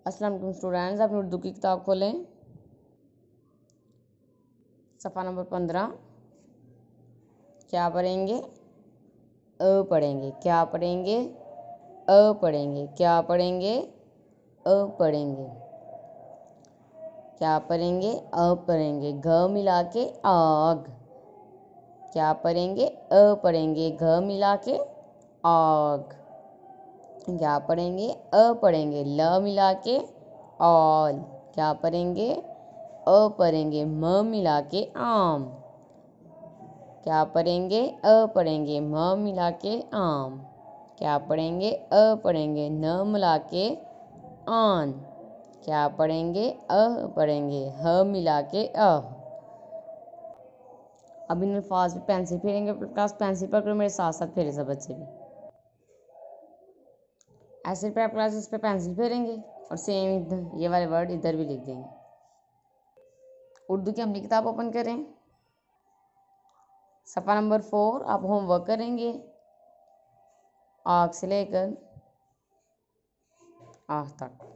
अस्सलाम वालेकुम स्टूडेंट्स, अपनी उर्दू की किताब खोलें। सफ़ा नंबर 15। क्या पढ़ेंगे? अ पढ़ेंगे। क्या पढ़ेंगे? अ पढ़ेंगे। क्या पढ़ेंगे? अ पढ़ेंगे। क्या पढ़ेंगे? अ पढ़ेंगे। घ मिला के आग। क्या पढ़ेंगे? अ पढ़ेंगे। घ मिला के आग। क्या पढ़ेंगे? अ पढ़ेंगे। ल मिला के ऑल। क्या पढ़ेंगे? अ पढ़ेंगे। म मिला के आम। क्या पढ़ेंगे? अ पढ़ेंगे। म मिला के आम। क्या पढ़ेंगे? अ पढ़ेंगे। न मिला के आन। क्या पढ़ेंगे? अ पढ़ेंगे। ह मिला के अह। अब इन अल्फाज पे पेंसिल फेरेंगे क्लास। पेंसिल पकड़ो, मेरे साथ साथ फेरे सब बच्चे भी। ऐसे पे आप क्लास इस पे पेंसिल फेरेंगे और सेम इधर ये वाले वर्ड इधर भी लिख देंगे। उर्दू की अपनी किताब ओपन करें। सफ़ा नंबर 4 आप होमवर्क करेंगे। आग से लेकर आग तक।